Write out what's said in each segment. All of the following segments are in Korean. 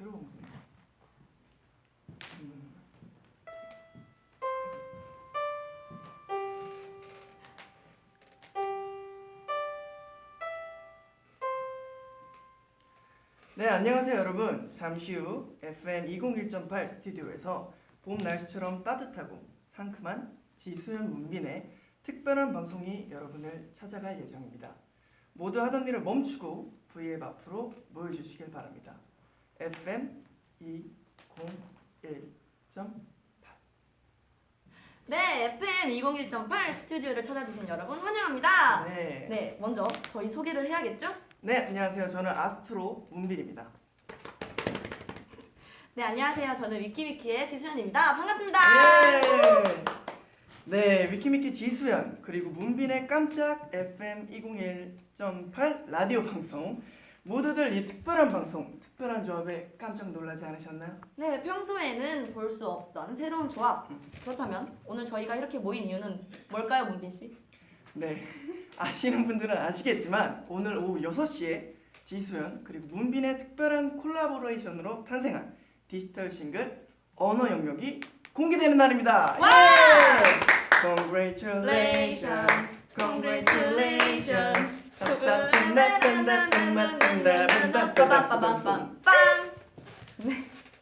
새로 방송이야. 네, 안녕하세요 여러분. 잠시 후 FM 201.8 스튜디오에서 봄 날씨처럼 따뜻하고 상큼한 지수연 문빈의 특별한 방송이 여러분을 찾아갈 예정입니다. 모두 하던 일을 멈추고 V앱 앞으로 모여주시길 바랍니다. FM 201.8. 네, FM 201.8 스튜디오를 찾아주신 여러분 환영합니다. 네. 네, 먼저 저희 소개를 해야겠죠? 네, 안녕하세요. 저는 아스트로 문빈입니다. 네, 안녕하세요. 저는 위키위키의 지수연입니다. 반갑습니다. 예! 네, 위키미키 지수연 그리고 문빈의 깜짝 FM 201.8 라디오 방송, 모두들 이 특별한 방송, 특별한 조합에 깜짝 놀라지 않으셨나요? 네, 평소에는 볼 수 없던 새로운 조합. 그렇다면 오늘 저희가 이렇게 모인 이유는 뭘까요, 문빈 씨? 네, 아시는 분들은 아시겠지만 오늘 오후 6시에 지수연 그리고 문빈의 특별한 콜라보레이션으로 탄생한 디지털 싱글 언어 영역이 공개되는 날입니다. 와! 예! Congratulations, congratulations.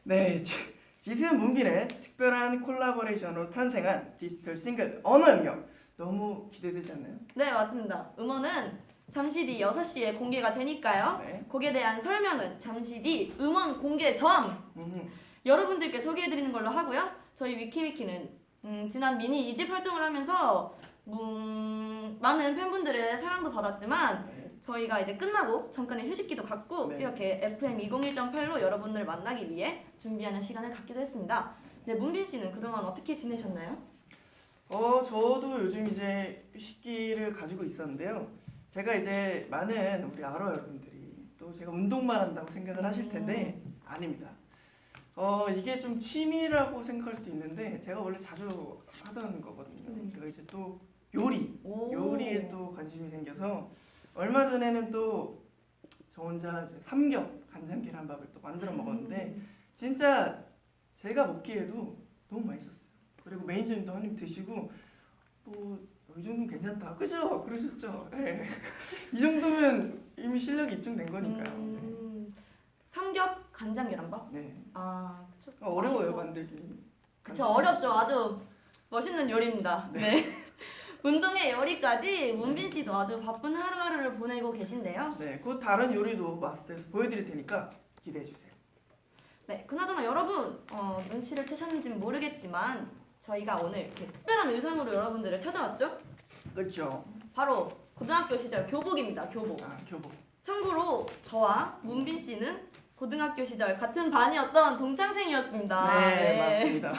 네, 지수연 문빈의 특별한 콜라보레이션으로 탄생한 디지털 싱글 언어 영역, 너무 기대되지 않나요? 네, 맞습니다. 음원은 잠시 뒤 6시에 공개가 되니까요. 네. 곡에 대한 설명은 잠시 뒤 음원 공개 전 여러분들께 소개해드리는 걸로 하고요. 저희 위키위키는 지난 미니 2집 활동을 하면서 많은 팬분들의 사랑도 받았지만 네. 저희가 이제 끝나고 잠깐의 휴식기도 갖고 네. 이렇게 FM 201.8로 여러분들을 만나기 위해 준비하는 시간을 갖기도 했습니다. 네, 문빈 씨는 그동안 어떻게 지내셨나요? 저도 요즘 이제 휴식기를 가지고 있었는데요. 제가 이제 많은 우리 아로 여러분들이 또 제가 운동만 한다고 생각을 하실 텐데 아닙니다. 이게 좀 취미라고 생각할 수도 있는데 제가 원래 자주 하던 거거든요. 네. 제가 이제 또 요리에 또 관심이 생겨서 얼마 전에는 또 저 혼자 이제 삼겹 간장 계란밥을 또 만들어 먹었는데 진짜 제가 먹기에도 너무 맛있었어요. 그리고 매니저님도 한 입 드시고 이 정도면 괜찮다, 그죠? 그러셨죠? 네. 이 정도면 이미 실력이 입증된 거니까요. 삼겹 간장 계란밥? 네. 아, 그쵸. 어려워요 맛있고. 만들기. 그쵸, 어렵죠. 아주 멋있는 요리입니다. 네. 운동의 요리까지 문빈 씨도 아주 바쁜 하루하루를 보내고 계신데요. 네, 곧 다른 요리도 마스터해서 보여드릴 테니까 기대해 주세요. 네, 그나저나 여러분 눈치를 채셨는지는 모르겠지만 저희가 오늘 이렇게 특별한 의상으로 여러분들을 찾아왔죠? 그렇죠. 바로 고등학교 시절 교복입니다. 교복. 교복. 참고로 저와 문빈 씨는 고등학교 시절 같은 반이었던 동창생이었습니다. 네, 맞습니다.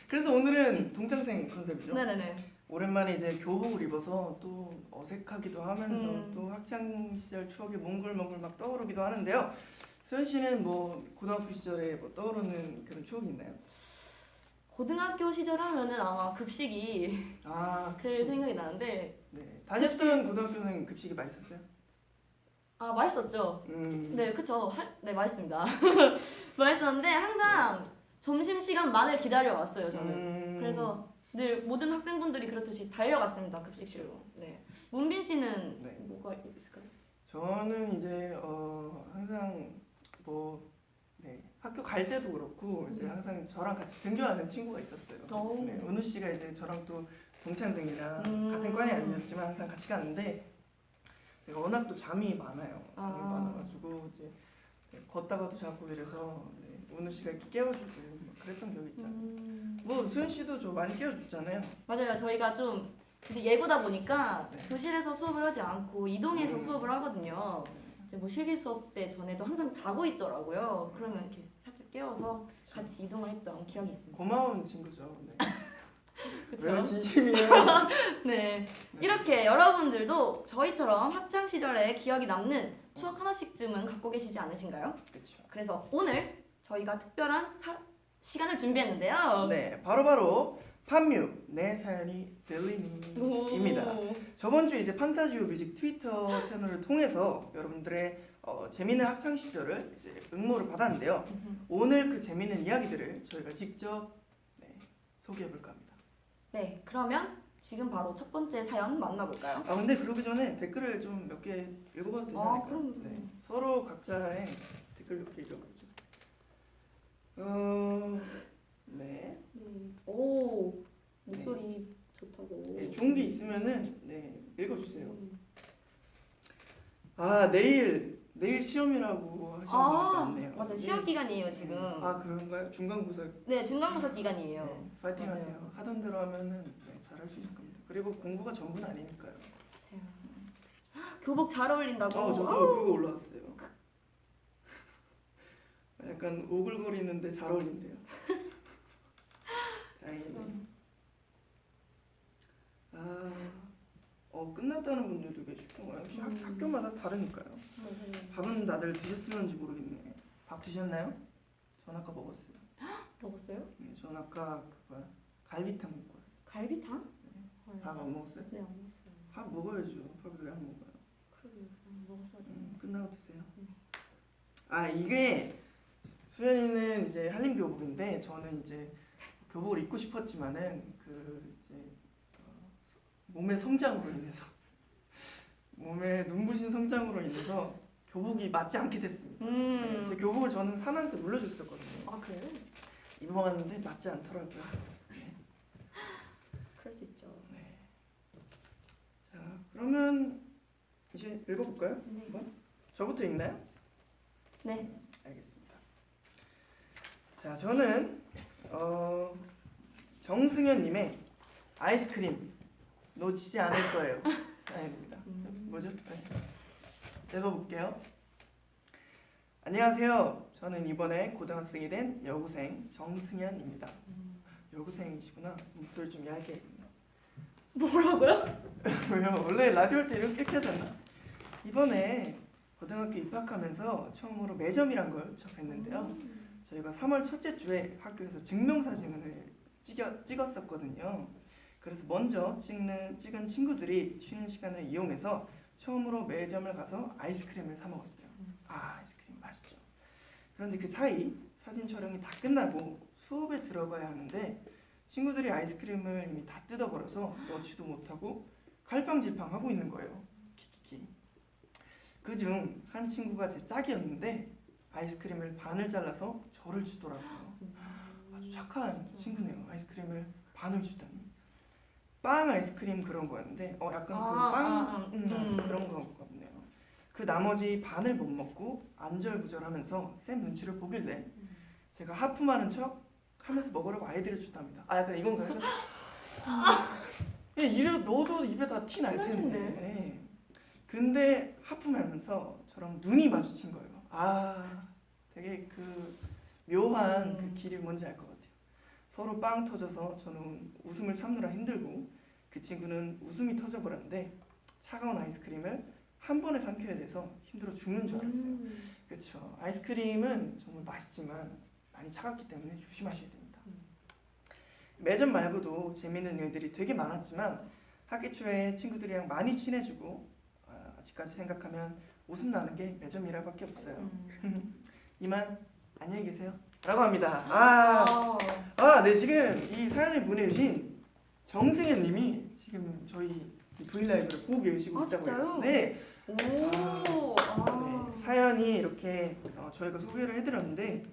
그래서 오늘은 동창생 컨셉이죠. 네네네. 오랜만에 이제 교복을 입어서 또 어색하기도 하면서 또 학창 시절 추억이 몽글몽글 막 떠오르기도 하는데요. 수연 씨는 뭐 고등학교 시절에 뭐 떠오르는 그런 추억이 있나요? 고등학교 시절 하면은 아마 급식이 제일 생각이 나는데. 네. 다녔던 고등학교는 급식이 맛있었어요? 아, 맛있었죠. 네, 그쵸. 네, 맛있습니다. 맛있었는데 항상 점심시간만을 기다려왔어요, 저는. 그래서 늘 모든 학생분들이 그렇듯이 달려갔습니다, 급식실로. 네. 문빈 씨는 네. 뭐가 있을까요? 저는 이제 항상 학교 갈 때도 그렇고 이제 항상 저랑 같이 등교하는 친구가 있었어요. 네, 은우 씨가 이제 저랑 또 동창생이라 같은 과는 아니었지만 항상 같이 갔는데 제가 워낙 또 잠이 많아요. 잠이 많아가지고 이제 걷다가도 자고 이래서 은우 씨가 이렇게 깨워주고 막 그랬던 기억이 있잖아요. 뭐 수연 씨도 저 많이 깨워줬잖아요. 맞아요. 저희가 좀 이제 예고다 보니까 네. 교실에서 수업을 하지 않고 이동해서 수업을 하거든요. 이제 뭐 실기 수업 때 전에도 항상 자고 있더라고요. 그러면 이렇게 살짝 깨워서 같이 이동을 했던 기억이 있습니다. 고마운 친구죠. 네. 그쵸? 왜 진심이에요? 네. 이렇게 여러분들도 저희처럼 학창 시절에 기억이 남는 추억 하나씩쯤은 갖고 계시지 않으신가요? 그렇죠. 그래서 오늘 저희가 특별한 시간을 준비했는데요. 네, 바로 판뮤 내 사연이 들리니입니다. 저번 주에 이제 판타지오 뮤직 트위터 채널을 통해서 여러분들의 재미있는 학창 시절을 이제 응모를 받았는데요. 오늘 그 재미있는 이야기들을 저희가 직접 소개해 볼까 합니다. 네, 그러면 지금 바로 첫 번째 사연 만나볼까요? 근데 그러기 전에 댓글을 좀 몇 개 읽어봐도 되지 않을까요? 그럼. 네, 서로 각자의 댓글 몇 개 읽어보죠. 네. 오, 목소리 좋다고. 네, 좋은 게 있으면은 읽어주세요. 음. 내일 시험이라고 하시는 분이 많네요. 맞아요. 시험 기간이에요 지금. 그런가요? 중간고사. 네, 중간고사 기간이에요. 네, 파이팅 맞아요. 하세요. 하던 대로 하면은 잘할 수 있을 겁니다. 그리고 공부가 전부는 아니니까요. 교복 잘 어울린다고. 저도 그거 올라왔어요. 약간 오글거리는데 잘 어울린대요. 다행이네. 끝났다는 분들도 계시고 역시 학교마다 다르니까요. 밥은 다들 드셨을런지 모르겠네. 밥 드셨나요? 전 아까 먹었어요. 먹었어요? 네, 전 아까 갈비탕 먹고 왔어요. 갈비탕? 밥 안 먹었어요? 네, 안 먹었어요. 밥 먹어야죠. 밥을 왜 안 먹어요? 그래, 먹었어야 돼. 끝나고 드세요. 이게 수연이는 이제 한림 교복인데 저는 이제 교복을 입고 싶었지만은 몸의 성장으로 인해서 몸의 눈부신 성장으로 인해서 교복이 맞지 않게 됐습니다. 제 교복을 저는 사나한테 물려줬었거든요. 그래요? 입어봤는데 맞지 않더라고요. 그럴 수 있죠. 자, 그러면 이제 읽어볼까요? 네. 한번? 저부터 읽나요? 네. 알겠습니다. 자, 저는 정승현님의 아이스크림 놓치지 않을 거예요. 사연입니다. 뭐죠? 읽어볼게요. 안녕하세요. 저는 이번에 고등학생이 된 여고생 정승현입니다. 여고생이시구나. 목소리 좀 얇게. 뭐라고요? 왜요? 원래 라디오 할 때 이렇게 하지 않나? 이번에 고등학교 입학하면서 처음으로 매점이란 걸 접했는데요. 저희가 3월 첫째 주에 학교에서 증명사진을 찍었었거든요. 그래서 먼저 찍은 친구들이 쉬는 시간을 이용해서 처음으로 매점을 가서 아이스크림을 사 먹었어요. 아이스크림 맛있죠. 그런데 그 사이 사진 촬영이 다 끝나고 수업에 들어가야 하는데 친구들이 아이스크림을 이미 다 뜯어버려서 넣지도 못하고 갈팡질팡 하고 있는 거예요. 키키키. 그중 한 친구가 제 짝이었는데 아이스크림을 반을 잘라서 저를 주더라고요. 아주 착한 친구네요. 아이스크림을 반을 주다니. 빵 아이스크림 그런 거였는데 약간 그런 거 같네요. 그 나머지 반을 못 먹고 안절부절하면서 쌤 눈치를 보길래 제가 하품하는 척 하면서 먹으라고 아이들을 줬답니다. 약간 이건가요? 이래 너도 입에 다 티 날 텐데. 네. 근데 하품하면서 저랑 눈이 마주친 거예요. 되게 그 묘한 그 길이 뭔지 알 것 같아요. 서로 빵 터져서 저는 웃음을 참느라 힘들고 그 친구는 웃음이 터져버렸는데 차가운 아이스크림을 한 번에 삼켜야 돼서 힘들어 죽는 줄 알았어요. 그렇죠. 아이스크림은 정말 맛있지만 많이 차갑기 때문에 조심하셔야 됩니다. 매점 말고도 재미있는 일들이 되게 많았지만 학기 초에 친구들이랑 많이 친해지고 아직까지 생각하면 웃음 나는 게 매점이라밖에 없어요. 이만 안녕히 계세요. 라고 합니다. 네, 지금 이 사연을 보내주신 정승현 님이 지금 저희 브이라이브를 보고 계시고 있다고 해요. 진짜요? 네. 오. 네, 사연이 이렇게 저희가 소개를 해드렸는데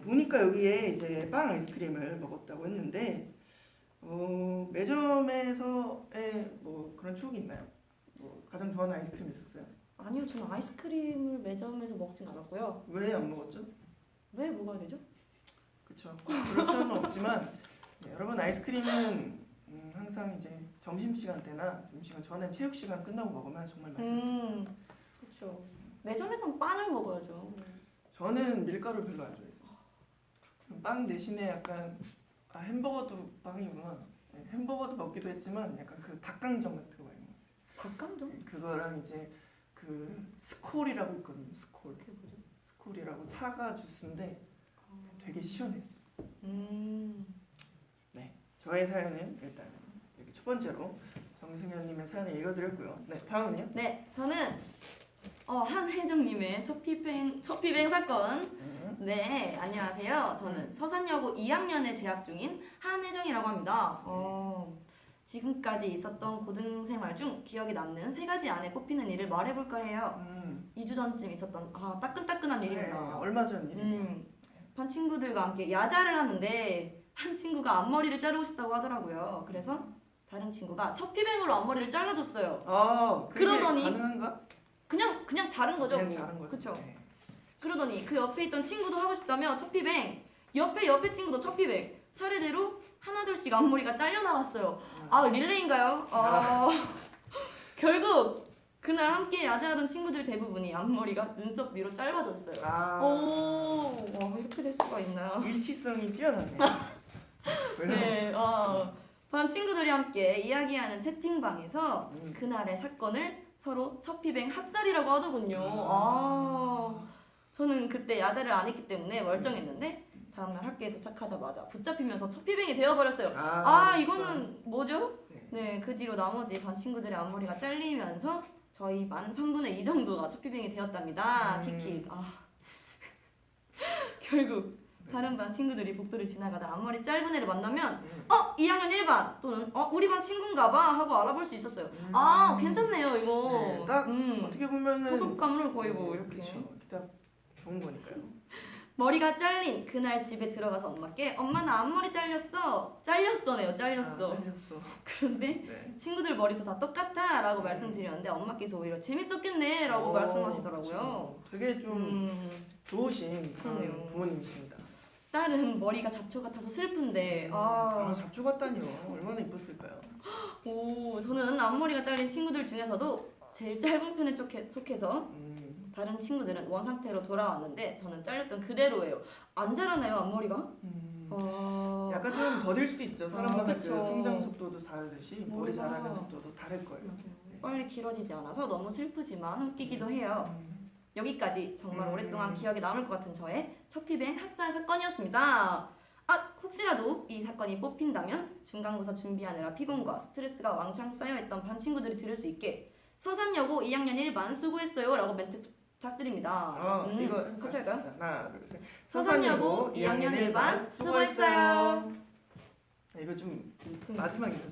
보니까 여기에 이제 빵 아이스크림을 먹었다고 했는데 매점에서의 뭐 그런 추억이 있나요? 뭐 가장 좋아하는 아이스크림 있었어요? 아니요, 저는 아이스크림을 매점에서 먹진 않았고요. 왜 안 먹었죠? 왜 먹어야 되죠? 그렇죠. 그럴 필요는 없지만 여러분 아이스크림은 항상 이제 점심시간 때나 점심시간 전에 체육시간 끝나고 먹으면 정말 맛있어요. 그렇죠. 매점에선 빵을 먹어야죠. 저는 밀가루 별로 안 좋아해서 빵 대신에 약간 햄버거도 빵이구나. 햄버거도 먹기도 했지만 약간 그 닭강정 같은 거 많이 먹었어요. 닭강정? 그거랑 이제 그 스콜이라고 있거든요. 스콜. 그게 뭐죠? 스콜이라고 사과 주스인데 되게 시원했어요. 네, 저의 사연은 일단 이렇게 첫 번째로 정승현님의 사연을 읽어드렸고요. 네, 다음은요? 네, 저는 한혜정님의 첫 피뱅 사건. 네, 안녕하세요. 저는 서산여고 2학년에 재학 중인 한혜정이라고 합니다. 지금까지 있었던 고등생활 중 기억에 남는 3가지 안에 뽑히는 일을 말해볼까 해요. 2주 전쯤 있었던 따끈따끈한 네, 일입니다. 얼마 전 일이에요. 반 친구들과 함께 야자를 하는데 한 친구가 앞머리를 자르고 싶다고 하더라고요. 그래서 다른 친구가 첫 피뱅으로 앞머리를 잘라줬어요. 그게 그러더니 가능한가? 그냥 자른 거죠. 그냥 자른 거죠. 그쵸. 네. 그러더니 그 옆에 있던 친구도 하고 싶다며 첫 피뱅. 옆에 친구도 첫 피뱅. 차례대로 하나둘씩 앞머리가 잘려 나갔어요. 릴레이인가요? 결국 그날 함께 야자하던 친구들 대부분이 앞머리가 눈썹 위로 짧아졌어요. 이렇게 될 수가 있나요? 일치성이 뛰어나네. 왜요? 네, 반 친구들이 함께 이야기하는 채팅방에서 그날의 사건을 서로 첫 피뱅 학살이라고 하더군요. 저는 그때 야자를 안 했기 때문에 멀쩡했는데 다음날 학교에 도착하자마자 붙잡히면서 첫 피뱅이 되어버렸어요. 이거는 뭐죠? 네, 그 뒤로 나머지 반 친구들의 앞머리가 잘리면서 저희 반 3분의 2 정도가 첫 피뱅이 되었답니다. 키키. 결국 다른 반 친구들이 복도를 지나가다 앞머리 짧은 애를 만나면 2학년 1반 또는 우리 반 친구인가 봐 하고 알아볼 수 있었어요. 괜찮네요 이거. 네, 딱 어떻게 보면은 소속감을 거의 뭐 이렇게. 그쵸. 딱 좋은 거니까요. 머리가 잘린 그날 집에 들어가서 엄마께 엄마 나 앞머리 잘렸어. 잘렸어네요. 잘렸어. 그런데 네. 친구들 머리도 다 똑같아 라고 말씀드렸는데 엄마께서 오히려 재밌었겠네 라고 말씀하시더라고요. 그쵸. 되게 좀 좋으신 그러네요. 부모님이십니다. 딸은 머리가 잡초 같아서 슬픈데 잡초 같다니요. 얼마나 이뻤을까요? 저는 앞머리가 잘린 친구들 중에서도 제일 짧은 편에 속해서 다른 친구들은 원상태로 돌아왔는데 저는 잘렸던 그대로예요. 안 자라나요 앞머리가? 약간 좀 더딜 수도 있죠. 사람마다 그 그쵸. 성장 속도도 다르듯이 머리 머리가. 자라는 속도도 다를 거예요. 네. 빨리 길어지지 않아서 너무 슬프지만 웃기기도 해요. 여기까지 정말 오랫동안 기억에 남을 것 같은 저의 첫 피뱅 학살 사건이었습니다. 혹시라도 이 사건이 뽑힌다면 중간고사 준비하느라 피곤과 스트레스가 왕창 쌓여있던 반 친구들이 들을 수 있게 서산여고 2학년 1반 수고했어요 라고 멘트 부탁드립니다. 이거 같이 할까요? 하나, 둘, 셋. 서산여고 2학년 1반 수고했어요. 이거 좀 마지막이죠.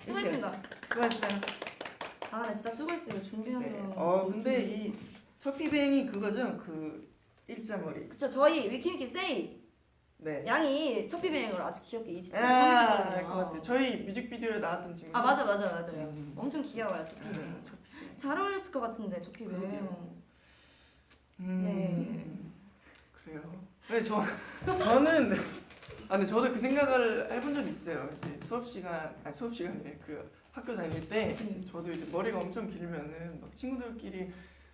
수고했습니다. 수고했어요. 나 진짜 수고했어요. 준비하느라. 네. 근데 이 첫 피뱅이 그거죠? 그 일자머리. 그쵸. 저희 위키위키 세이 네. 양이 첫 피뱅을 아주 귀엽게 이집트 알 것 같아요. 저희 뮤직비디오에 나왔던 친구. 맞아요. 엄청 귀여워요 첫 피뱅. 첫 피뱅. 잘 어울렸을 것 같은데 첫 피뱅. 네. 그래요. 네, 저는 근데 저도 그 생각을 해본 적이 있어요. 이제 수업 시간에 그 학교 다닐 때 저도 이제 머리가 엄청 길면은 막 친구들끼리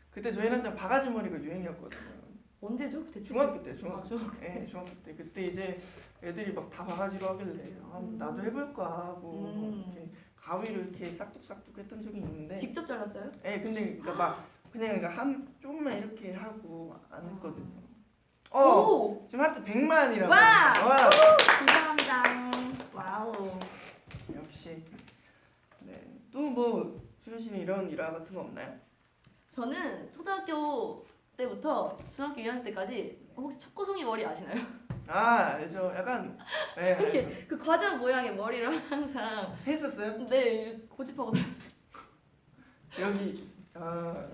그때 저희는 한창 바가지 머리가 유행이었거든요. 언제죠? 그때 중학교 때. 중학교. 네, 중학교 때. 그때 이제 애들이 막 다 바가지로 하길래 나도 해볼까 하고 이렇게 가위로 이렇게 싹둑싹둑 했던 적이 있는데. 직접 잘랐어요? 네, 근데 그러니까 한 조금만 이렇게 하고 안 했거든요. 지금 하트 100만이라고. 와! 감사합니다. 와우. 역시. 네. 또 뭐 수현 씨는 이런 일화 같은 거 없나요? 저는 초등학교 때부터 중학교 2학년 때까지 혹시 초코송이 머리 아시나요? 알죠. 약간 이렇게 그 과자 모양의 머리를 항상 했었어요? 고집하고 다녔어요. 여기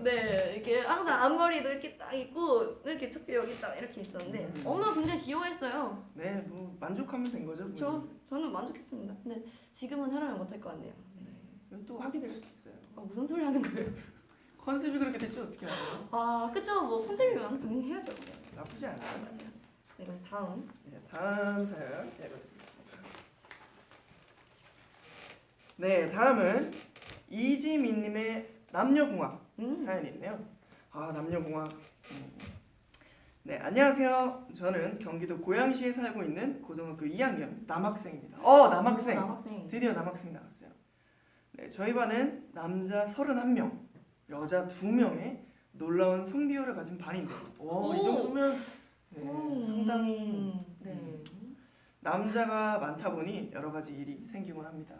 네, 이렇게 항상 앞머리도 이렇게 딱 있고 이렇게 척비 여기 딱 이렇게 있었는데 엄마가 굉장히 귀여워했어요. 네, 뭐 만족하면 된 거죠. 저는 만족했습니다. 근데 지금은 하려면 못할 것 같네요. 네. 또 하게 될 수도 있어요. 무슨 소리 하는 거예요? 컨셉이 그렇게 됐죠. 어떻게 하나요? 그쵸. 뭐 컨셉이면 당연히 해야죠. 나쁘지 않아요. 맞아요. 네, 그럼 다음. 네, 다음 사연 읽어드리겠습니다. 네, 다음은 이지민님의 남녀공학 사연이 있네요. 남녀공학. 네, 안녕하세요. 저는 경기도 고양시에 살고 있는 고등학교 2학년 남학생입니다. 남학생. 드디어 남학생이 나왔어요. 네, 저희 반은 남자 31명, 여자 2명의 놀라운 성비율을 가진 반인데요. 이 정도면 상당히 남자가 많다 보니 여러 가지 일이 생기곤 합니다.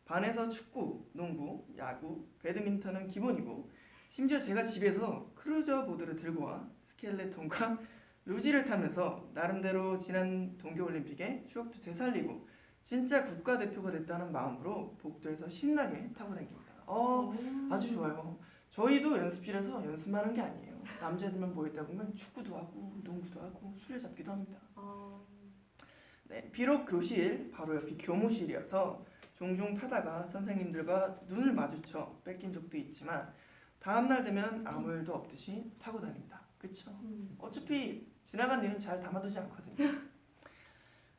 반에서 축구, 농구, 야구, 배드민턴은 기본이고 심지어 제가 집에서 크루저 보드를 들고 와 스켈레톤과 루지를 타면서 나름대로 지난 동계올림픽의 추억도 되살리고 진짜 국가대표가 됐다는 마음으로 복도에서 신나게 타고 다닙니다. 아주 좋아요. 저희도 연습실에서 연습만 하는 게 아니에요. 남자들만 모였다 보면 축구도 하고 농구도 하고 술래잡기도 합니다. 네, 비록 교실 바로 옆이 교무실이어서 종종 타다가 선생님들과 눈을 마주쳐 뺏긴 적도 있지만 다음날 되면 아무 일도 없듯이 타고 다닙니다. 그쵸? 어차피 지나간 일은 잘 담아두지 않거든요.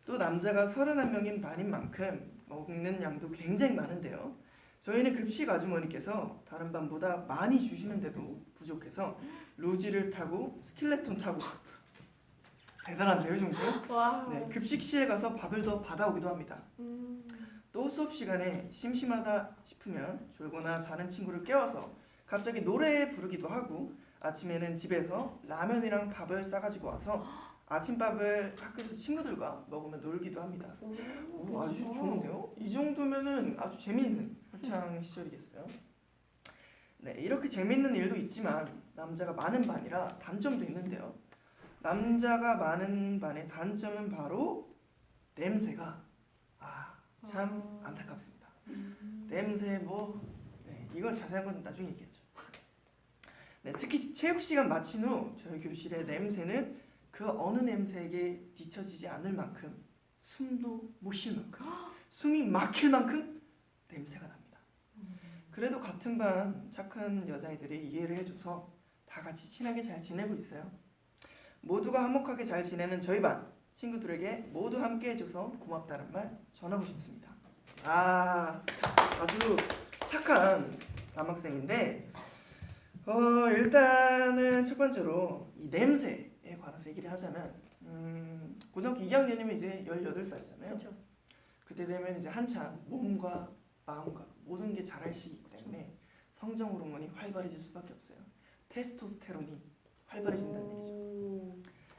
또 남자가 31명인 반인 만큼 먹는 양도 굉장히 많은데요. 저희는 급식 아주머니께서 다른 반보다 많이 주시는데도 부족해서 루지를 타고 스켈레톤 타고 대단한데요, 이 정도요? 와. 네, 급식실에 가서 밥을 더 받아오기도 합니다. 또 수업 시간에 심심하다 싶으면 졸거나 자는 친구를 깨워서 갑자기 노래 부르기도 하고 아침에는 집에서 라면이랑 밥을 싸가지고 와서 아침밥을 학교에서 친구들과 먹으며 놀기도 합니다. 오, 아주 좋은데요? 이 정도면은 아주 재밌는 학창 시절이겠어요. 네, 이렇게 재밌는 일도 있지만 남자가 많은 반이라 단점도 있는데요. 남자가 많은 반의 단점은 바로 냄새가 참 안타깝습니다. 냄새 네, 이건 자세한 건 나중에 얘기하죠. 네, 특히 체육 시간 마친 후 저희 교실의 냄새는 그 어느 냄새에게 뒤처지지 않을 만큼 숨도 못 쉴 만큼 숨이 막힐 만큼 냄새가 납니다. 그래도 같은 반 착한 여자애들이 이해를 해줘서 다 같이 친하게 잘 지내고 있어요. 모두가 화목하게 잘 지내는 저희 반 친구들에게 모두 함께 해줘서 고맙다는 말 전하고 싶습니다. 아주 착한 남학생인데 일단은 첫 번째로 이 냄새에 관해서 얘기를 하자면 고등학교 2학년이면 이제 18살이잖아요. 그렇죠. 그때 되면 이제 한창 몸과 마음과 모든 게 자랄 시기이기 때문에 성장 호르몬이 활발해질 수밖에 없어요. 테스토스테론이 활발해진다는 얘기죠.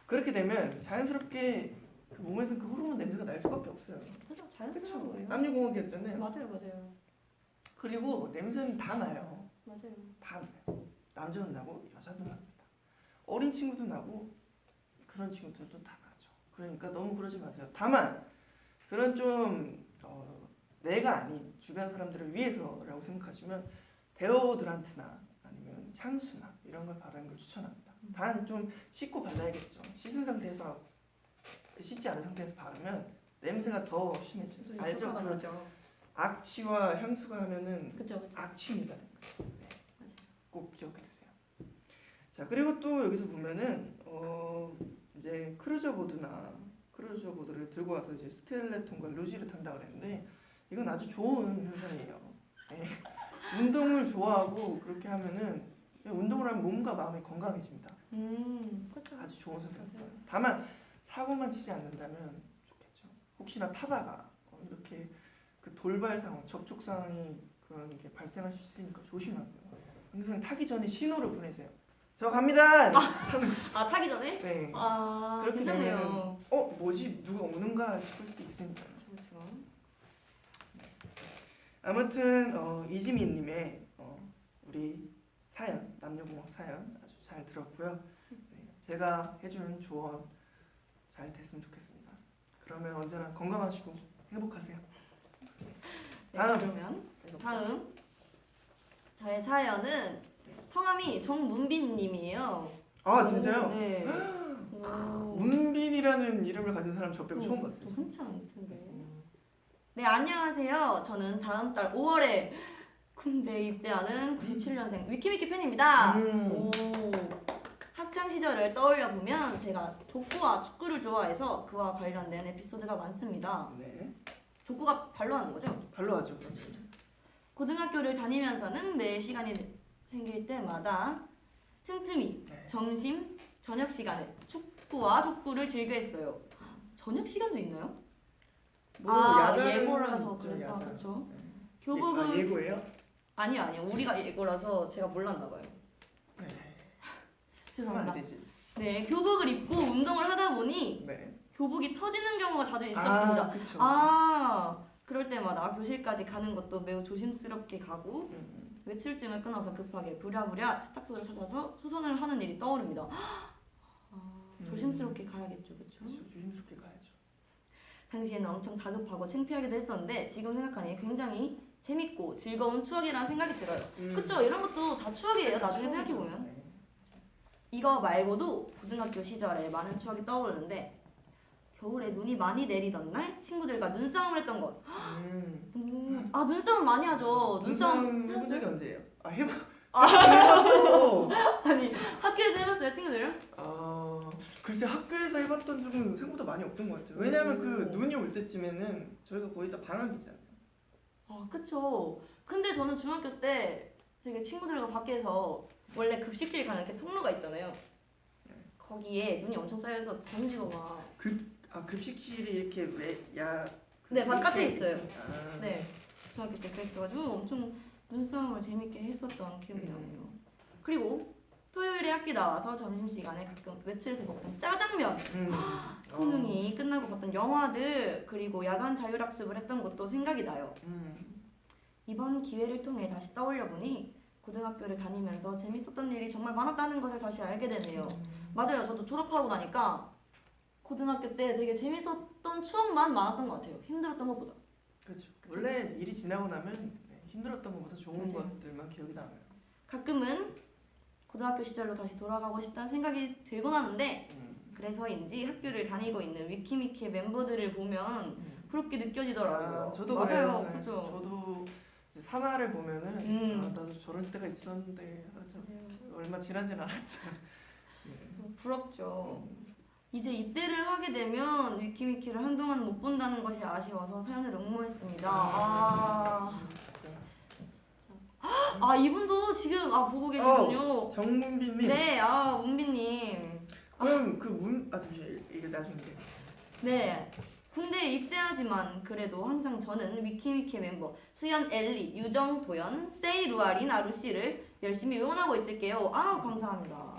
그렇게 되면 자연스럽게 그 몸에서 그 호르몬 냄새가 날 수밖에 없어요. 그죠, 자연스러운 거예요. 남녀공학이었잖아요. 맞아요. 그리고 냄새는 다 나요. 맞아요. 다 나요. 남자도 나고 여자도 납니다. 어린 친구도 나고 그런 친구들도 다 나죠. 그러니까 너무 그러지 마세요. 다만 그런 좀 내가 아닌 주변 사람들을 위해서라고 생각하시면 데오드란트나 아니면 향수나 이런 걸 바르는 걸 추천합니다. 단 좀 씻고 발라야겠죠. 씻은 상태에서 씻지 않은 상태에서 바르면 냄새가 더 심해져요. 알죠? 그 악취와 향수가 하면은 그쵸. 악취입니다. 네. 꼭 기억해 두세요. 자, 그리고 또 여기서 보면은 이제 크루저 보드를 들고 와서 이제 스켈레톤과 루지를 탄다 그랬는데 이건 아주 좋은 현상이에요. 네. 운동을 좋아하고 그렇게 하면은 운동을 하면 몸과 마음이 건강해집니다. 그렇죠. 아주 좋은 선택입니다. 다만 사고만 치지 않는다면 좋겠죠. 혹시나 타다가 이렇게 그 돌발 상황, 접촉 상황이 그런 게 발생할 수 있으니까 조심하고요. 항상 타기 전에 신호를 보내세요. 저 갑니다. 타는 거죠. 타기 전에? 네. 그렇게 괜찮네요. 뭐지 누가 오는가 싶을 수도 있으니까. 그렇죠. 아무튼 이지민님의 우리 사연 남녀공학 사연 아주 잘 들었고요. 네, 제가 해주는 조언 잘 됐으면 좋겠습니다. 그러면 언제나 건강하시고 행복하세요. 그러면 다음 저의 사연은 성함이 정문빈님이에요. 진짜요? 네. 문빈이라는 이름을 가진 사람 저 빼고 처음 봤어요. 저 흔치 않던데. 네, 안녕하세요. 저는 다음 달 5월에 군대 입대하는 97년생 위키위키 팬입니다. 학창 시절을 떠올려 보면 제가 족구와 축구를 좋아해서 그와 관련된 에피소드가 많습니다. 네. 족구가 발로 하는 거죠? 발로 하죠. 고등학교를 다니면서는 매일 시간이 생길 때마다 틈틈이 점심, 저녁 시간에 축구와 족구를 즐겨 했어요. 저녁 시간도 있나요? 예고라서 그랬다. 그렇죠. 교복은 예고예요? 아니요. 우리가 예고라서 제가 몰랐나 봐요. 네. 죄송합니다. 안 되지. 네, 교복을 입고 운동을 하다 보니 교복이 터지는 경우가 자주 있었습니다. 그쵸. 그럴 때마다 교실까지 가는 것도 매우 조심스럽게 가고 외출증을 끊어서 급하게 부랴부랴 세탁소를 찾아서 수선을 하는 일이 떠오릅니다. 조심스럽게 가야겠죠, 그렇죠? 그렇죠. 조심스럽게 가야죠. 당시에는 엄청 다급하고 창피하기도 했었는데 지금 생각하니 굉장히 재밌고 즐거운 추억이라는 생각이 들어요. 그쵸? 이런 것도 다 추억이에요. 나중에 생각해보면. 네. 이거 말고도 고등학교 시절에 많은 추억이 떠오르는데 겨울에 눈이 많이 내리던 날 친구들과 눈싸움을 했던 것. 아 눈싸움 많이 하죠. 눈싸움 해본 적이 해봤어요? 언제예요? 해봤죠. 아니 학교에서 해봤어요 친구들이랑? 글쎄 학교에서 해봤던 적은 생각보다 많이 없던 것 같아요. 왜냐면 그 오. 눈이 올 때쯤에는 저희가 거의 다 방학이잖아요. 아 그쵸. 근데 저는 중학교 때 되게 친구들과 밖에서 원래 급식실 가는 이렇게 통로가 있잖아요. 네. 거기에 눈이 엄청 쌓여서 던지고 막. 급식실이 이렇게 네, 바깥에 이렇게 있어요. 아, 네. 중학교 때 그랬어가지고 엄청 눈싸움을 재밌게 했었던 기억이 나네요. 그리고 토요일에 학교 나와서 점심시간에 가끔 외출해서 먹던 짜장면, 수능이 끝나고 봤던 영화들, 그리고 야간 자율학습을 했던 것도 생각이 나요. 이번 기회를 통해 다시 떠올려보니 고등학교를 다니면서 재밌었던 일이 정말 많았다는 것을 다시 알게 되네요. 맞아요. 저도 졸업하고 나니까 고등학교 때 되게 재밌었던 추억만 많았던 것 같아요. 힘들었던 것보다. 그렇죠. 원래 일이 지나고 나면 힘들었던 것보다 좋은 맞아요. 것들만 기억이 남아요. 가끔은 고등학교 시절로 다시 돌아가고 싶다는 생각이 들곤 하는데 그래서인지 학교를 다니고 있는 위키미키의 멤버들을 보면 부럽게 느껴지더라고요. 저도 맞아요. 그래요. 네. 그죠? 저도 이제 사나를 보면은 나도 저런 때가 있었는데 참 얼마 지나진 않았죠. 네. 부럽죠. 이제 입대를 하게 되면 위키미키를 한동안 못 본다는 것이 아쉬워서 사연을 응모했습니다. 아 이분도 지금 보고 계시군요. 정문빈님. 네, 문빈님. 그럼 잠시 이거 나중에. 네. 군대에 입대하지만 그래도 항상 저는 위키미키 멤버 수연, 엘리, 유정, 도연, 세이, 루아린, 아루씨를 열심히 응원하고 있을게요. 감사합니다.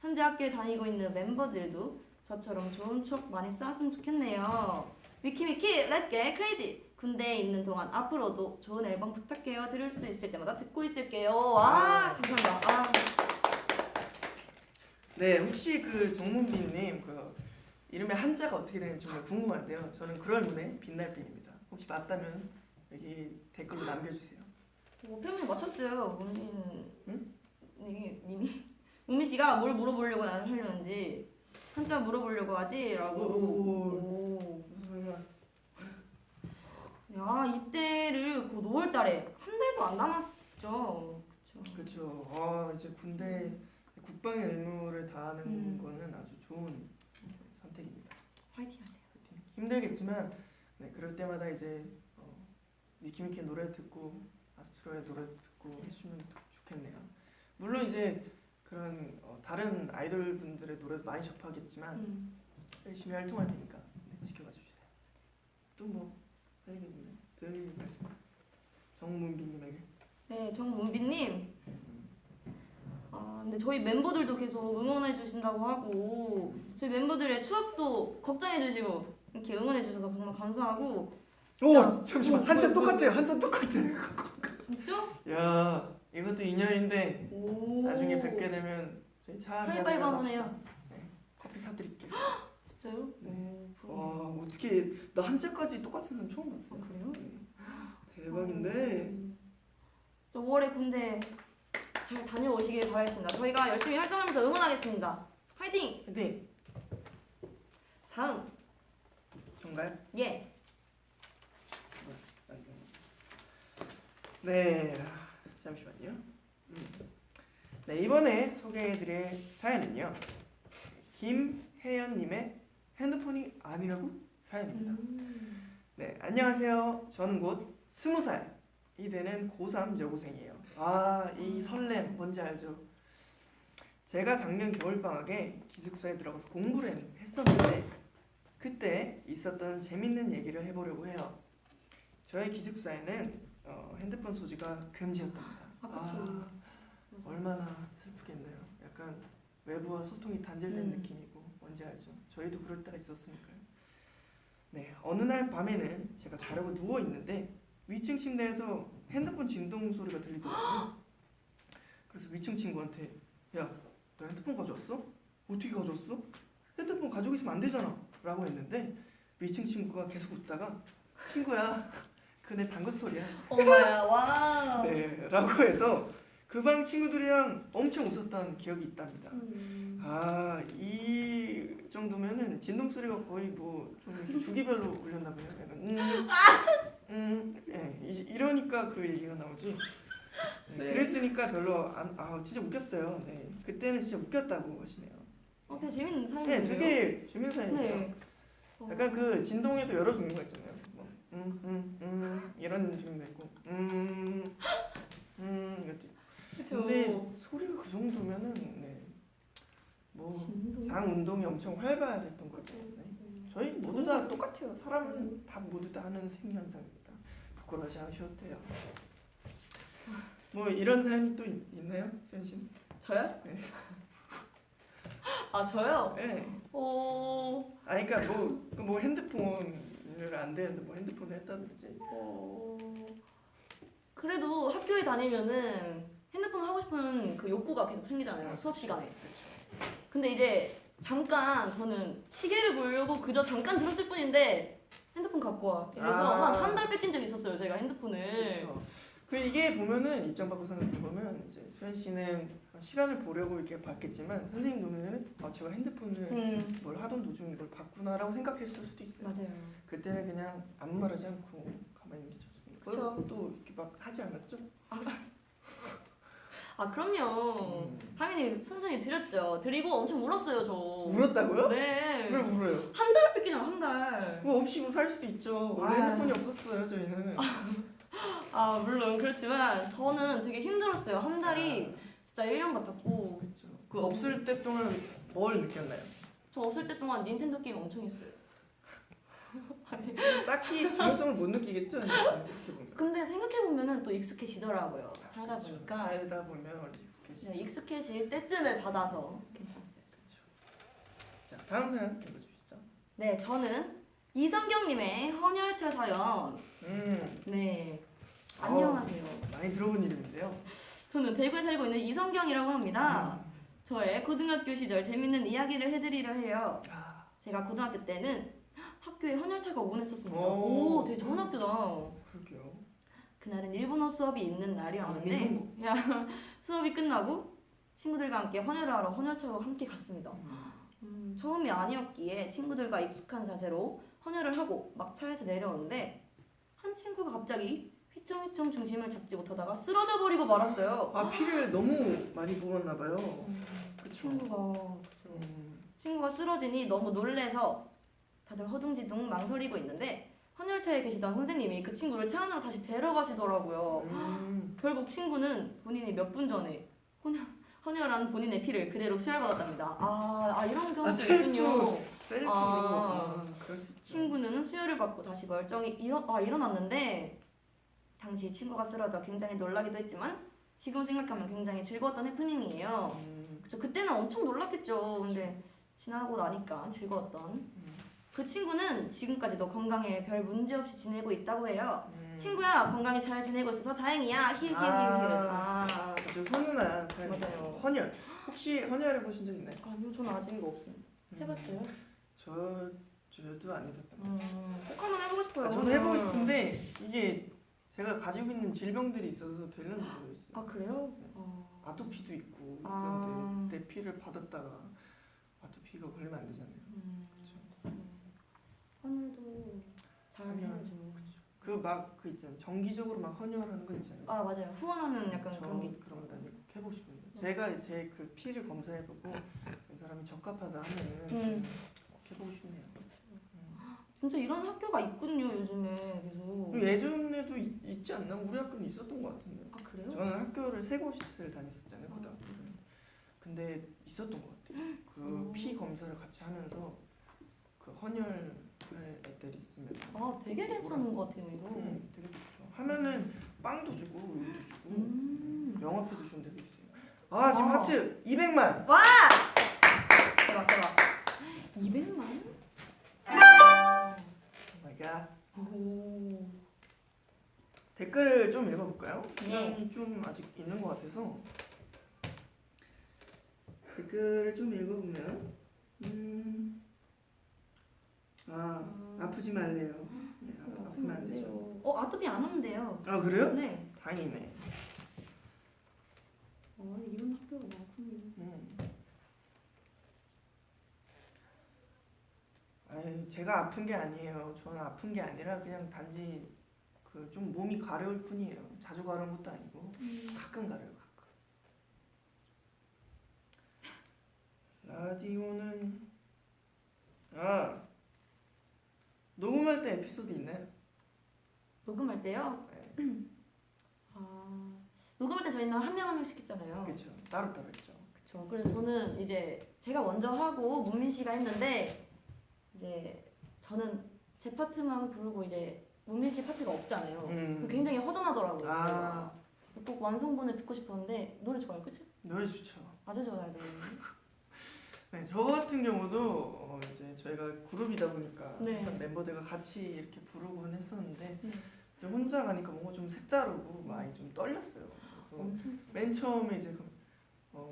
현재 학교에 다니고 있는 멤버들도 저처럼 좋은 추억 많이 쌓았으면 좋겠네요. 위키미키 렛츠 겟 크레이지! 군대에 있는 동안 앞으로도 좋은 앨범 부탁해요. 들을 수 있을 때마다 듣고 있을게요. 감사합니다. 네, 혹시 그 정문빈님 그 이름의 한자가 어떻게 되는지 정말 궁금한데요. 저는 그럴 문에 빛날빈입니다. 혹시 맞다면 여기 댓글로 남겨주세요. 표현 맞췄어요. 응? 님이 문민 씨가 뭘 물어보려고 하려는지 한자 물어보려고 하지라고. 무슨 소리야? 야 이때를 곧 5월달에 한 달도 안 남았죠. 그렇죠. 그렇죠. 이제 군대 국방의 의무를 다하는 거는 아주 좋은 선택입니다. 화이팅하세요. 힘들겠지만 그럴 때마다 이제 위키미키 노래 듣고 아스트로의 노래도 듣고 해주면 좋겠네요. 물론 이제 그런 다른 아이돌 분들의 노래도 많이 접하겠지만 열심히 활동할 테니까 지켜봐 주세요. 또 뭐 할 얘기 있나요? 드릴 말씀. 정문빈님에게. 네, 정문빈님. 근데 저희 멤버들도 계속 응원해 주신다고 하고 저희 멤버들의 추억도 걱정해 주시고 이렇게 응원해 주셔서 정말 감사하고. 오 잠시만 한자 똑같아요. 한자 똑같아. 진짜? 야 이것도 인연인데 오. 나중에 뵙게 되면 저희 차 한잔 하이파이브 한번 해요. 네, 커피 사드릴게요. 진짜요? 네. 부러워. 와 어떻게 나 한자까지 똑같은 사람 처음 봤어요. 그래요? 대박인데. 진짜 5월에 군대 잘 다녀오시길 바라겠습니다. 저희가 열심히 활동하면서 응원하겠습니다. 화이팅! 화이팅. 다음. 정가요? 예. 네 잠시만요. 네 이번에 소개해드릴 사연은요 김혜연님의 핸드폰이 아니라고 사연입니다. 네 안녕하세요. 저는 곧 20살이 되는 고3 여고생이에요. 이 설렘 뭔지 알죠? 제가 작년 겨울방학에 기숙사에 들어가서 공부를 했었는데 그때 있었던 재밌는 얘기를 해보려고 해요. 저희 기숙사에는 핸드폰 소지가 금지였답니다. 그쵸. 얼마나 슬프겠네요. 약간 외부와 소통이 단절된 느낌이고 뭔지 알죠? 저희도 그럴 때가 있었으니까요. 네, 어느 날 밤에는 제가 자려고 누워 있는데 위층 침대에서 핸드폰 진동 소리가 들리더라고요. 그래서 위층 친구한테 야, 너 핸드폰 가져왔어? 어떻게 가져왔어? 핸드폰 가지고 있으면 안 되잖아 라고 했는데 위층 친구가 계속 웃다가 친구야 그 내 방구 소리야. 엄마야 와. 네 라고 해서 그 방 친구들이랑 엄청 웃었던 기억이 있답니다. 아, 이 정도면은 진동 소리가 거의 뭐 좀 주기별로 울렸나 보네요. 약간 예, 이러니까 그 얘기가 나오지. 네, 네. 그랬으니까 별로 진짜 웃겼어요. 네, 그때는 진짜 웃겼다고 하시네요. 되게 재밌는 네, 사연이네요. 되게 재밌는 사연이에요. 네. 약간 그 진동에도 여러 종류가 있잖아요. 뭐, 이런 종류도 있고, 이것도 있고. 그쵸. 근데 소리가 그 정도면은 네, 뭐 진동. 장 운동이 엄청 활발했던 거죠. 네. 저희 모두 다 똑같아요. 사람은 다 모두 다 하는 생현상입니다. 부끄러워하지 않으셔도 돼요. 뭐 이런 사연이 또 있나요, 수현 씨는? 저요? 네. 아 저요? 네. 그러니까 뭐 핸드폰을 안 되는데 뭐 핸드폰을 했다든지. 그래도 학교에 다니면은 핸드폰 하고 싶은 그 욕구가 계속 생기잖아요. 수업 시간에. 그렇죠. 근데 이제 잠깐 저는 시계를 보려고 그저 잠깐 들었을 뿐인데 핸드폰 갖고 와. 이래서 한 달 뺏긴 적이 있었어요. 제가 핸드폰을. 그렇죠. 그 이게 보면은 입장 바꿔 생각해 보면 이제 수현 씨는 시간을 보려고 이렇게 봤겠지만 선생님 눈에는 제가 핸드폰을 뭘 하던 도중에 이걸 봤구나라고 생각했을 수도 있어요. 맞아요. 그때는 그냥 아무 말하지 않고 가만히 계셨으니까. 그쵸. 또 이렇게 막 하지 않았죠? 그럼요. 당연히 순순히 드렸죠. 드리고 엄청 울었어요 저. 울었다고요? 네. 왜 울어요? 한 달 뺏기잖아 한 달. 뭐 없이 뭐 살 수도 있죠. 원래 핸드폰이 없었어요 저희는. 물론 그렇지만 저는 되게 힘들었어요. 한 달이 진짜 1년 같았고. 그렇죠. 그 없을 때 동안 뭘 느꼈나요? 저 없을 때 동안 닌텐도 게임 엄청 했어요. 아니, 딱히 중요성을 못 느끼겠죠. 이렇게 보면. 근데 생각해보면은 또 익숙해지더라고요. 살다 그렇죠. 보니까. 살다 보면 원래 익숙해지죠. 익숙해질 때쯤에 받아서 괜찮았어요. 그렇죠. 자 다음 사연 읽어주시죠. 네, 저는 이성경님의 헌혈차 사연. 네, 안녕하세요. 많이 들어본 이름인데요. 저는 대구에 살고 있는 이성경이라고 합니다. 저의 고등학교 시절 재밌는 이야기를 해드리려 해요. 제가 고등학교 때는 학교에 헌혈차가 오곤 했었습니다. 오, 되게 좋은 학교다. 그러게요. 그날은 일본어 수업이 있는 날이었는데 수업이 끝나고 친구들과 함께 헌혈을 하러 헌혈차로 함께 갔습니다. 처음이 아니었기에 친구들과 익숙한 자세로 헌혈을 하고 막 차에서 내려오는데 한 친구가 갑자기 휘청휘청 중심을 잡지 못하다가 쓰러져 버리고 말았어요. 피를 너무 많이 부었나 봐요. 친구가 쓰러지니 너무 놀래서 다들 허둥지둥 망설이고 있는데 헌혈차에 계시던 선생님이 그 친구를 차 안으로 다시 데려가시더라고요. 결국 친구는 본인이 몇 분 전에 헌혈한 본인의 피를 그대로 수혈받았답니다. 이런 경우도 있군요. 셀프로. 그럴 수 있죠. 친구는 수혈을 받고 다시 멀쩡히 일어났는데 당시 친구가 쓰러져 굉장히 놀라기도 했지만 지금 생각하면 굉장히 즐거웠던 해프닝이에요. 그쵸, 그때는 엄청 놀랐겠죠. 근데 지나고 나니까 즐거웠던. 그 친구는 지금까지도 건강에 별 문제 없이 지내고 있다고 해요. 친구야, 건강히 잘 지내고 있어서 다행이야. 히읗. 아주 훈훈한 맞아요. 헌혈. 혹시 헌혈해 보신 적 있나요? 아니요, 저는 아직 이거 없습니다. 해봤어요? 저도 안 해봤던. 꼭 한번 해보고 싶어요. 저도 해보고 싶은데 이게 제가 가지고 있는 질병들이 있어서 되는지 모르겠어요. 그래요? 아토피도 있고 그런데 내 피를 받았다가 아토피가 걸리면 안 되잖아요. 헌혈도 잘 해야죠. 그 있잖아요. 정기적으로 막 헌혈하는 거 있잖아요. 맞아요. 후원하는 약간 그런 게. 그런 거 다니고 해보고 싶은데 제가 제 그 피를 검사해보고 그 사람이 적합하다 하면은 꼭 해보고 싶네요. 진짜 이런 학교가 있군요 요즘에 계속. 예전에도 있지 않나? 우리 학교는 있었던 것 같은데. 그래요? 저는 학교를 세 곳을 다녔었잖아요 고등학교를. 근데 있었던 것 같아요. 그 피 검사를 같이 하면서 그 헌혈할 애들 있으면. 되게 괜찮은 것 같아요 이거. 되게 좋죠. 하면은 빵도 주고 우유도 주고 명화표도 주는 데도 있어요. 지금 하트 200만. 와! 대박. 200만? 오 마이 갓. 오. 댓글을 좀 좀 읽어볼까요? 네. 시간이 좀 아직 있는 것 같아서 댓글을 좀 읽어보면 아프지 말래요. 네, 아프면 안 되죠. 아토피 안 오는데요. 아 그래요? 네. 다행이네. 이런 학교가 많군요. 아유, 제가 아픈 게 아니에요. 저는 아픈 게 아니라 그냥 단지 그 좀 몸이 가려울 뿐이에요. 자주 가려운 것도 아니고 가끔 가려요. 가끔. 라디오는 녹음할 때 에피소드 있나요? 녹음할 때요? 네. 녹음할 때 저희는 한 명 한 명씩 했잖아요. 그렇죠. 따로따로 했죠. 그렇죠. 그래서 저는 이제 제가 먼저 하고 문민 씨가 했는데 이제 저는 제 파트만 부르고 이제 문민 씨 파트가 없잖아요. 굉장히 허전하더라고요. 아, 꼭 완성본을 듣고 싶었는데 노래 좋아요, 그치? 노래 좋죠. 아주 좋아요, 노래. 네, 저 같은 경우도 이제 저희가 그룹이다 보니까 네. 항상 멤버들과 같이 이렇게 부르곤 했었는데 네. 이제 혼자 가니까 뭔가 좀 색다르고 많이 좀 떨렸어요. 그래서 엄청. 맨 처음에 이제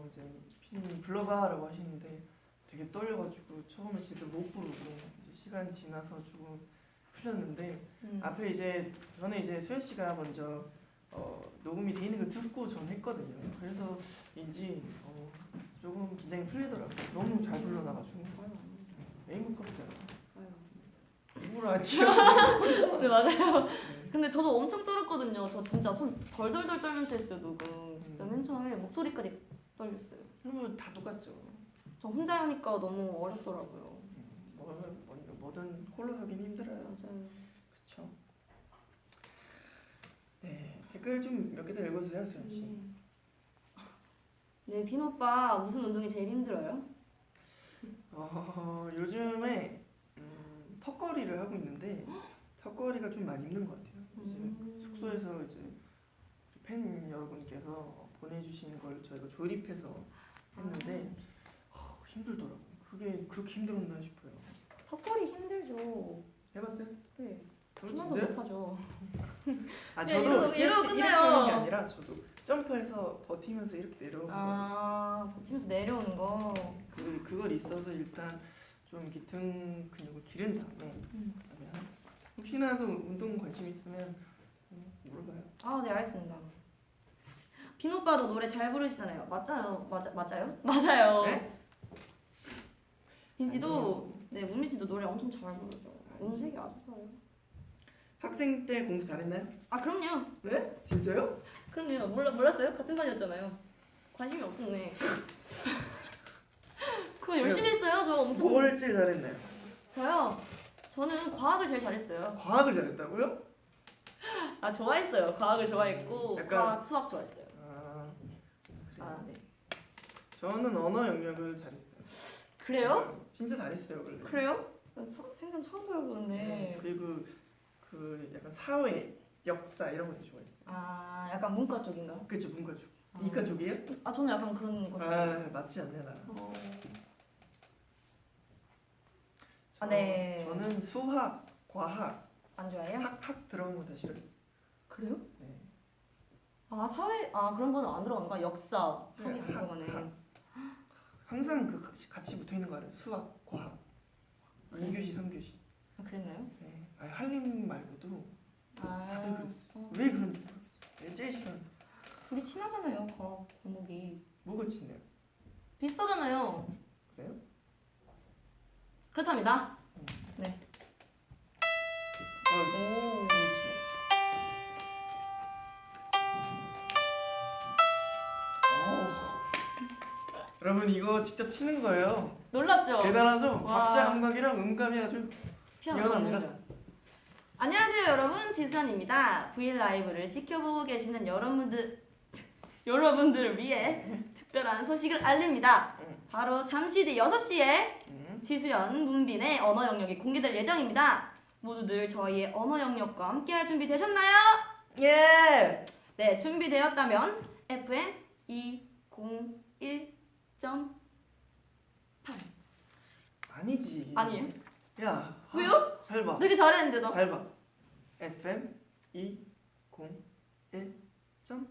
이제 피디님 불러봐라고 하시는데 되게 떨려가지고 처음에 제대로 못 부르고 이제 시간 지나서 조금 풀렸는데 앞에 이제 저는 이제 수현 씨가 먼저 녹음이 돼 있는 걸 듣고 전 했거든요. 그래서인지 조금 긴장이 풀리더라고요. 너무 잘 불러놔가지고 메인 보컬이잖아. 누구라 하지? 네, 맞아요. 근데 저도 엄청 떨었거든요. 저 진짜 손 덜덜덜 떨면서 했어요, 녹음. 진짜 맨 처음에 목소리까지 떨렸어요. 그리고 다 똑같죠. 저 혼자 하니까 너무 어렵더라고요. 뭐든 홀로 하긴 힘들어요. 맞아요. 그쵸? 네, 댓글 좀 몇 개 더 읽어주세요, 수현 씨. 네, 빈 오빠 무슨 운동이 제일 힘들어요? 요즘에 턱걸이를 하고 있는데 턱걸이가 좀 많이 힘든 것 같아요. 이제 숙소에서 이제 팬 여러분께서 보내주신 걸 저희가 조립해서 했는데 힘들더라고요. 그게 그렇게 힘들었나 싶어요. 턱걸이 힘들죠. 해봤어요? 네. 진짜요? 하나도 못하죠. 저도 이러고 이렇게 끝나요. 하는 게 아니라 저도 점프해서 버티면서 이렇게 내려오는 거. 버티면서 내려오는 거. 그걸 있어서 일단 좀 이렇게 등 근육을 기른 다음에 그다음에 혹시나도 운동 관심 있으면 물어봐요. 네, 알겠습니다. 빈 오빠도 노래 잘 부르시잖아요. 맞아요. 맞아요. 네? 빈 씨도 네, 문민 씨도 노래 엄청 잘 부르죠. 음색이 아주 좋아요. 학생 때 공부 잘했나요? 그럼요. 네? 진짜요? 그럼요. 몰랐어요? 같은 반이었잖아요. 관심이 없었네. 그거 열심히 했어요. 저 엄청. 뭘 제일 잘했나요? 저요. 저는 과학을 제일 잘했어요. 과학을 잘했다고요? 좋아했어요. 과학을 좋아했고 약간- 과학, 수학 좋아했어요. 네. 저는 언어 영역을 잘했어요. 그래요? 진짜 잘했어요 원래. 그래요? 생전 처음 들어보는데. 그리고 그 약간 사회, 역사 이런 것도 좋아했어요. 약간 문과 쪽인가? 그쵸, 문과 쪽. 이과 쪽이에요? 저는 약간 그런 거. 맞지 않네 나. 네. 저는 수학, 과학, 안 좋아해요? 학학 들어간 거 다 싫었어요. 그래요? 네. 사회 그런 거는 안 들어가는 거야? 역사 학이 네, 들어가네. 항상 같이 붙어 있는 거 알아요? 수학, 과학. 2교시, 3교시. 그랬나요? 네. 한림 말고도 다들 그랬어요. 어. 왜 그런지 모르겠어요. 제일 싫어하는 둘이 친하잖아요. 과학 과목이 뭐가 치네요. 비슷하잖아요. 그래요? 그렇답니다. 네. 오. 여러분 이거 직접 치는 거예요. 놀랍죠? 대단하죠? 와. 박자 감각이랑 음감이 아주 피아노 뛰어납니다. 전문가. 안녕하세요 여러분, 지수연입니다. V 라이브를 지켜보고 계시는 여러분들을 위해 특별한 소식을 알립니다. 바로 잠시 뒤 6시에 지수연, 문빈의 언어 영역이 공개될 예정입니다. 모두들 저희의 언어 영역과 함께할 준비 되셨나요? 예! 네, 준비되었다면 FM 201.8 아니지. 아니에요? 야. 왜요? 잘 봐. 되게 잘했는데 나. 잘 봐. FM 201. 점?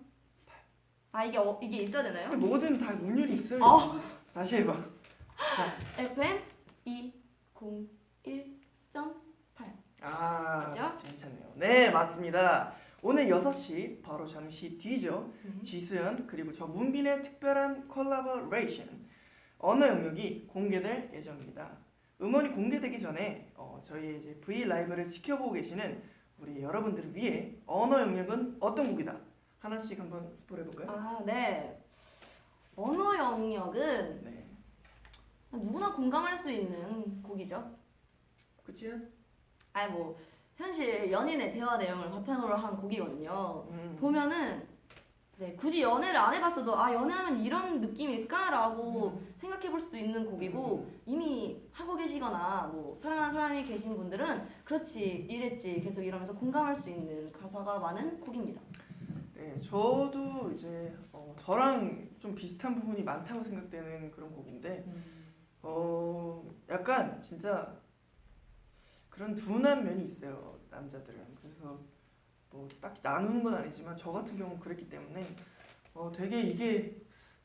아 이게 있어야 되나요? 뭐든 다 운율이 있어요. 아. 다시 해봐. FM 201.8. 아, 맞죠? 괜찮네요. 네, 맞습니다. 오늘 6시 바로 잠시 뒤죠. 지수연 그리고 저 문빈의 특별한 콜라보레이션 언어 영역이 공개될 예정입니다. 음원이 공개되기 전에 저희 이제 V 라이브를 지켜보고 계시는 우리 여러분들을 위해 언어 영역은 어떤 곡이다 하나씩 한번 스포해 볼까요? 아, 네. 언어 영역은 네, 누구나 공감할 수 있는 곡이죠. 그치요? 아니 뭐 현실 연인의 대화 내용을 바탕으로 한 곡이거든요. 보면은 네, 굳이 연애를 안 해봤어도 아 연애하면 이런 느낌일까라고 생각해볼 수도 있는 곡이고 이미 하고 계시거나 뭐 사랑하는 사람이 계신 분들은 그렇지 이랬지 계속 이러면서 공감할 수 있는 가사가 많은 곡입니다. 네, 저도 이제 저랑 좀 비슷한 부분이 많다고 생각되는 그런 곡인데 약간 진짜 그런 둔한 면이 있어요 남자들은. 그래서 뭐 딱히 나누는 건 아니지만 저 같은 경우는 그랬기 때문에 되게 이게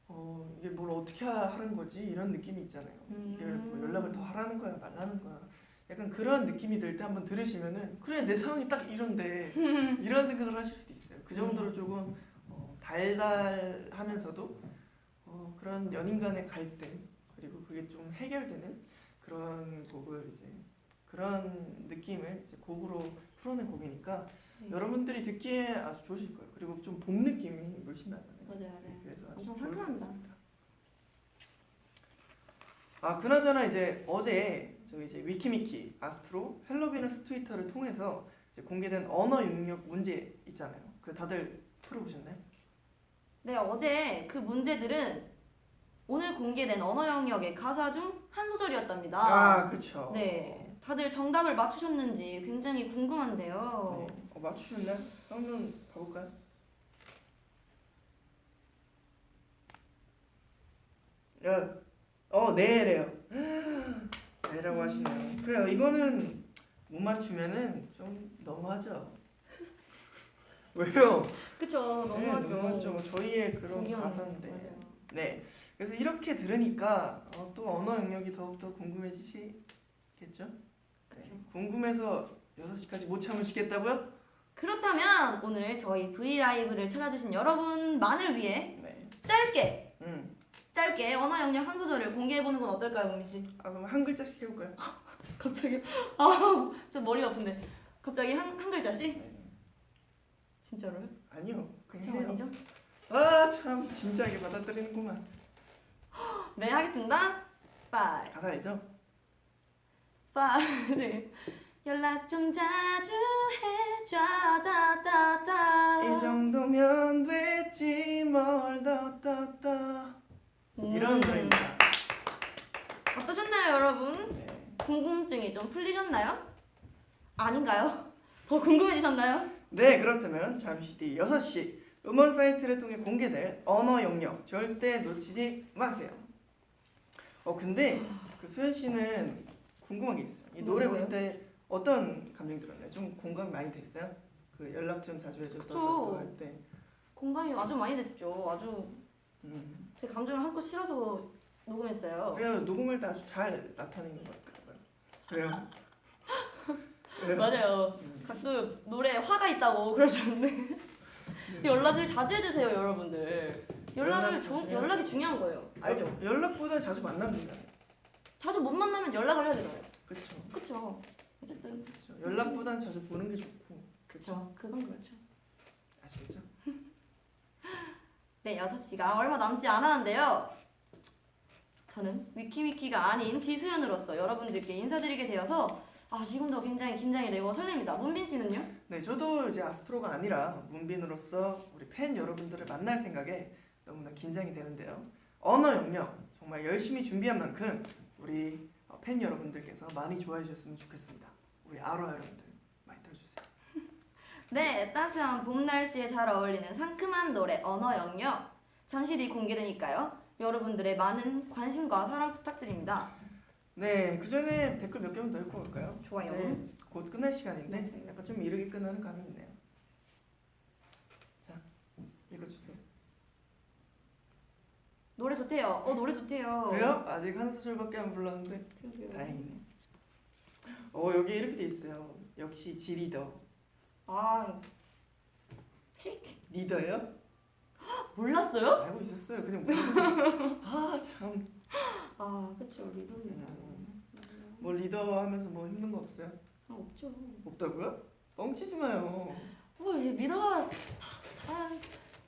뭘 어떻게 하는 거지 이런 느낌이 있잖아요. 이게 뭐 연락을 더 하라는 거야 말라는 거야 약간 그런 느낌이 들 때 한번 들으시면은 그래 내 상황이 딱 이런데 이런 생각을 하실 수도 있어요. 그 정도로 조금 달달하면서도 그런 연인 간의 갈등 그리고 그게 좀 해결되는 그런 곡을 이제 그런 느낌을 이제 곡으로 풀어낸 곡이니까 여러분들이 듣기에 아주 좋으실 거예요. 그리고 좀 봄 느낌이 물씬 나잖아요. 맞아요. 그래서 아주 엄청 좋을 것 상큼합니다. 같습니다. 아 그나저나 이제 어제 저희 이제 위키미키 아스트로 헬로비너스 트위터를 통해서 이제 공개된 언어 영역 문제 있잖아요. 그 다들 풀어보셨나요? 네, 어제 그 문제들은 오늘 공개된 언어 영역의 가사 중 한 소절이었답니다. 아 그렇죠. 네, 다들 정답을 맞추셨는지 굉장히 궁금한데요. 네. 맞추셨나요? 한번 봐볼까요? 네래요. 네라고 하시네요. 그래요. 이거는 못 맞추면은 좀 너무하죠. 왜요? 그쵸, 네, 너무하죠. 너무하죠. 저희의 그런 공연. 가사인데. 맞아요. 네. 그래서 이렇게 들으니까 또 언어 영역이 더욱더 궁금해지시겠죠? 네. 그쵸. 궁금해서 6시까지 못 참으시겠다고요? 그렇다면 오늘 저희 V 라이브를 찾아주신 여러분만을 위해 네. 짧게 언어 영역 한 소절을 공개해보는 건 어떨까요, 은미 씨? 그럼 한 글자씩 해볼까요? 갑자기 좀 머리가 아픈데 갑자기 한 글자씩? 네. 진짜로요? 아니요. 그냥 그쵸, 해요. 아니죠? 참 진지하게 받아들이는구만. 네, 하겠습니다. 5, 가사 알죠? 5, 네. 연락 좀 자주 해줘 따따따 이 정도면 됐지 뭘 더 이런 노래입니다. 어떠셨나요, 여러분? 네. 궁금증이 좀 풀리셨나요? 아닌가요? 더 궁금해지셨나요? 네, 그렇다면 잠시 뒤 6시 음원 사이트를 통해 공개될 언어 영역 절대 놓치지 마세요. 근데 그 수현 씨는 궁금한 게 있어요. 이 노래 부를 때 어떤 감정 들었나요? 좀 공감이 많이 됐어요? 그 연락 좀 자주 해줬던 할 때. 공감이 아주 많이 됐죠. 아주 제 감정을 한껏 실어서 녹음했어요. 그래요. 녹음할 때 아주 잘 나타내는 것 같아요. 그래요? 왜요? 맞아요. 가끔 노래에 화가 있다고 그러셨는데 연락을 자주 해주세요, 여러분들. 연락이 중요한 거예요. 알죠? 연락보다 자주 만나면 되잖아요. 자주 못 만나면 연락을 해야 되잖아요. 그렇죠. 그쵸? 어쨌든 그렇죠. 연락보다는 자주 보는 게 좋고. 그쵸. 그건 그렇죠. 아시겠죠? 네, 6시가 얼마 남지 않았는데요. 저는 위키위키가 아닌 지수연으로서 여러분들께 인사드리게 되어서 지금도 굉장히 긴장이 되고 설렙니다. 문빈 씨는요? 네, 저도 이제 아스트로가 아니라 문빈으로서 우리 팬 여러분들을 만날 생각에 너무나 긴장이 되는데요. 언어 영역 정말 열심히 준비한 만큼 우리 팬 여러분들께서 많이 좋아해 주셨으면 좋겠습니다. 우리 아로하 여러분들 많이 들어주세요. 네, 따스한 봄 날씨에 잘 어울리는 상큼한 노래 언어 영역 잠시 뒤 공개되니까요. 여러분들의 많은 관심과 사랑 부탁드립니다. 네, 그 전에 댓글 몇 개만 더 읽고 갈까요? 좋아요. 이제 곧 끝날 시간인데 맞아요. 약간 좀 이르게 끝나는 감이 있네요. 노래 좋대요. 노래 좋대요. 그래요? 아직 한 소절밖에 안 불렀는데 그러게요. 다행이네. 여기 이렇게 돼 있어요. 역시 지리더. 아 리더예요? 몰랐어요? 알고 있었어요. 그냥 물어본 아 참. 아 그쵸 리더입니다. 뭐 리더 하면서 뭐 힘든 거 없어요? 아 없죠. 없다고요? 뻥치지 마요. 리더가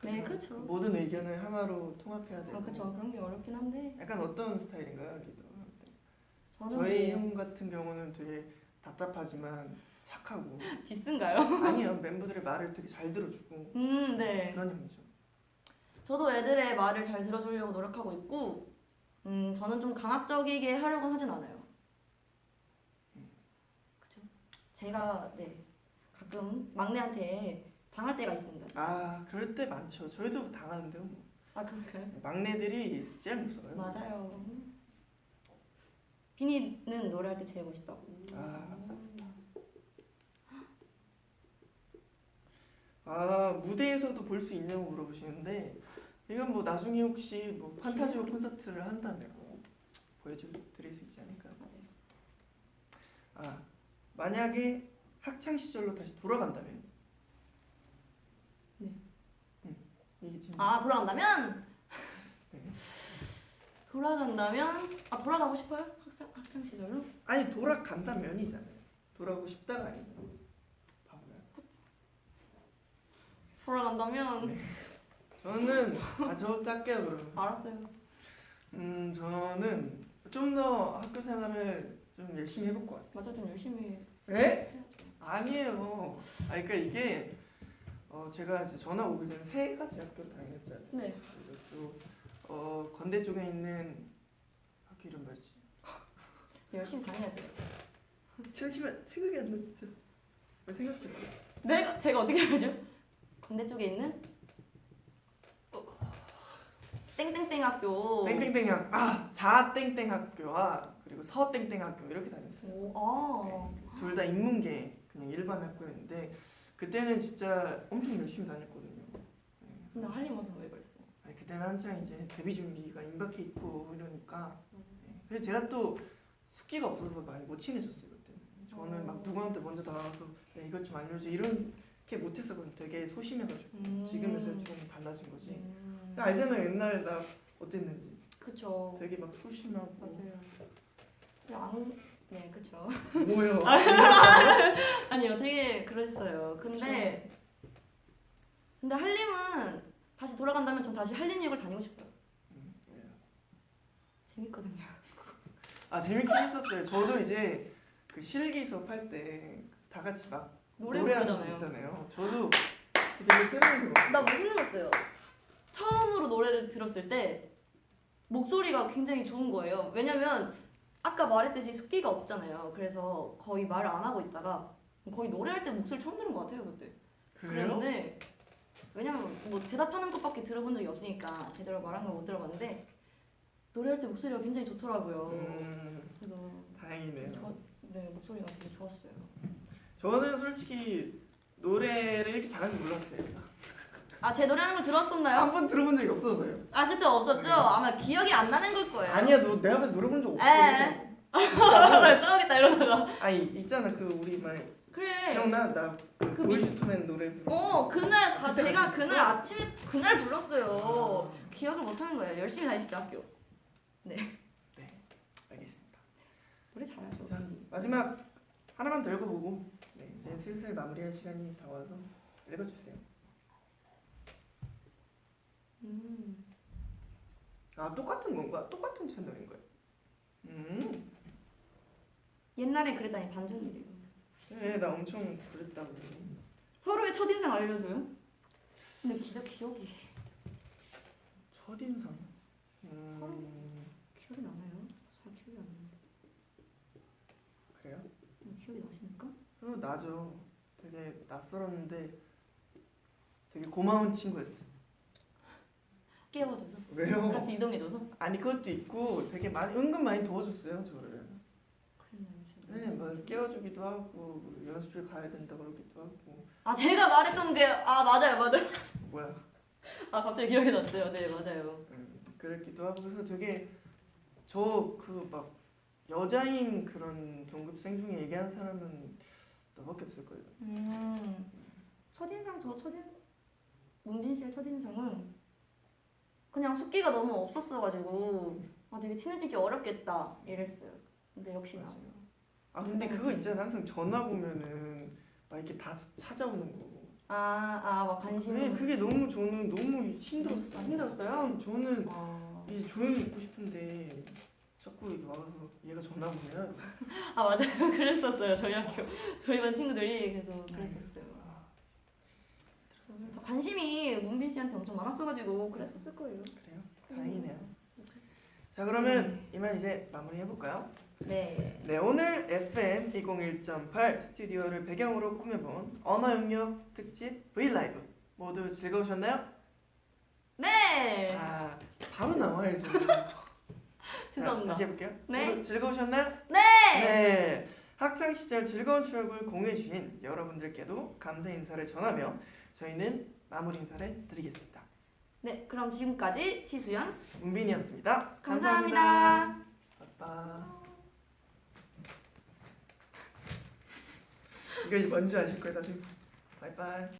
네 그렇죠. 모든 의견을 하나로 통합해야 되고. 아 그쵸 그런 게 어렵긴 한데 약간 어떤 스타일인가요, 리더? 저는 저희 뭐 형 같은 경우는 되게 답답하지만 착하고. 디스인가요? 아니요, 멤버들의 말을 되게 잘 들어주고 네. 그런 형이죠. 저도 애들의 말을 잘 들어주려고 노력하고 있고, 저는 좀 강압적이게 하려고 하진 않아요. 그쵸? 제가 가끔 막내한테 당할 때가 있습니다. 아, 그럴 때 많죠. 저희도 당하는데요. 뭐. 아 그럴까요? 막내들이 제일 무서워요. 맞아요. 비니는 노래할 때 제일 멋있다고. 아, 감사합니다. 아, 무대에서도 볼 수 있냐고 물어보시는데 이건 뭐 나중에 혹시 뭐 판타지오 콘서트를 한다면 보여드릴 수 있지 않을까요? 아, 만약에 학창 시절로 다시 돌아간다면? 네. 이게 지금 돌아간다면? 네. 돌아가고 싶어요? 학창 시절로? 아니 돌아간다면이잖아요. 돌아가고 싶다가 아니고. 바보야. 돌아간다면? 네. 저는 저부터 할게요 그러면. 알았어요. 저는 좀 더 학교 생활을 좀 열심히 해볼 것 같아요. 맞아 좀 열심히 에? 아니에요. 그러니까 이게 제가 이제 전화 오기 전에 세 가지 학교를 다녔잖아요. 네. 그래서 또 건대 쪽에 있는 학교 이름 뭐였지? 열심히 다녀야 돼요. 잠시만 생각이 안 나 진짜. 왜 생각해? 제가 어떻게 알죠? 건대 쪽에 있는 땡땡땡 학교. 땡땡땡 자땡땡 학교와 그리고 서땡땡 학교 이렇게 다녔어요. 오, 둘 다 인문계 그냥 일반 학교였는데 그때는 진짜 엄청 열심히 다녔거든요. 근데 한림 와서 왜 그랬어? 아니, 그때는 한창 이제 데뷔 준비가 임박해 있고 이러니까 그래서 제가 또 숙기가 없어서 많이 못 친해졌어요 그때는. 저는 막 누구한테 먼저 나와서 야, 이것 좀 알려줘 이렇게 못했었거든요. 되게 소심해가지고 지금에서 좀 달라진 거지. 알잖아요 옛날에 나 어땠는지. 그쵸. 되게 막 소심하고. 맞아요. 네, 그쵸. 뭐요? 아니요, 되게 그랬어요. 근데 한림은 다시 돌아간다면 전 다시 한림역을 다니고 싶어요. 왜요? 재밌거든요. 재밌긴 했었어요. 저도 이제 그 실기 수업할 때 다 같이 막 노래 노래하는 거 부르잖아요. 있잖아요. 저도 되게 새로운 거. 나 무슨 생각했어요? 처음으로 노래를 들었을 때 목소리가 굉장히 좋은 거예요. 왜냐면 아까 말했듯이 습기가 없잖아요. 그래서 거의 말을 안 하고 있다가 거의 노래할 때 목소리 처음 들은 것 같아요 그때. 그래요? 그런데 왜냐면 뭐 대답하는 것밖에 들어본 적이 없으니까 제대로 말한 걸 못 들어봤는데 노래할 때 목소리가 굉장히 좋더라고요. 그래서 다행이네요. 네 목소리가 되게 좋았어요. 저는 솔직히 노래를 이렇게 잘하는지 몰랐어요. 제 노래하는 걸 들었었나요? 한 번 들어본 적이 없어서요. 그쵸 없었죠? 네. 아마 기억이 안 나는 걸 거예요. 아니야, 너 내가 봐서 노래 본 적 없어. 에. 싸우겠다 이러다가. 아니 있잖아 그 우리 막 그래. 기억나 나그 보이즈투맨 노래 부르고. 제가 그날 아침에 그날 불렀어요. 기억을 못 하는 거예요. 열심히 다녔죠 학교. 알겠습니다. 노래 잘하죠. 자, 마지막 하나만 더 읽어보고 이제 슬슬 마무리할 시간이 다 와서 읽어주세요. 똑같은 건가? 똑같은 채널인가요? 옛날에 그랬다니 반전이래요. 네, 나 엄청 그랬다고. 서로의 첫인상 알려줘요? 근데 기억이 첫인상. 서로 기억이 나나요? 잘 기억이 안 나는데. 그래요? 기억이 나십니까? 나죠. 되게 낯설었는데 되게 고마운 친구였어. 깨워줘서? 왜요? 같이 이동해줘서? 아니 그것도 있고 되게 은근 많이 도와줬어요 저를. 네, 뭐 깨워주기도 하고 연습실 가야 된다 그러기도 하고. 제가 말했던 게 맞아요. 뭐야? 갑자기 기억이 났어요. 네 맞아요. 그랬기도 하고 그래서 되게 저 그 막 여자인 그런 동급생 중에 얘기한 사람은 너밖에 없을 거예요. 첫인상 문빈 씨의 첫인상은 그냥 숫기가 너무 없었어가지고 되게 친해지기 어렵겠다 이랬어요. 근데 역시나 아 근데 그거 있잖아 항상 전화 보면은 막 이렇게 다 찾아오는 거. 막 관심. 네, 그게 너무 저는 너무 힘들었어요. 힘들었어요? 저는 아, 이제 조용히 있고 싶은데 자꾸 이렇게 와서 얘가 전화 보면 맞아요. 그랬었어요. 저희 학교 저희 반 친구들이 그래서 그랬었어요. 다 관심이 문빈 씨한테 엄청 많았어가지고 그랬었을 거예요. 그래요? 다행이네요. 자 그러면 이만 이제 마무리 해볼까요? 네. 네 오늘 FM 201.8 스튜디오를 배경으로 꾸며본 언어 영역 특집 V 라이브 모두 즐거우셨나요? 네. 아 바로 나와야죠. 죄송합니다. 다시 해볼게요. 네. 모두 즐거우셨나요? 네. 네. 학창 시절 즐거운 추억을 공유해 주신 여러분들께도 감사 인사를 전하며 저희는 마무리 인사를 드리겠습니다. 네. 그럼 지금까지 지수연 문빈이었습니다. 감사합니다. 빠빠. 이거 뭔지 아실 거예요, 나중에. 바이바이.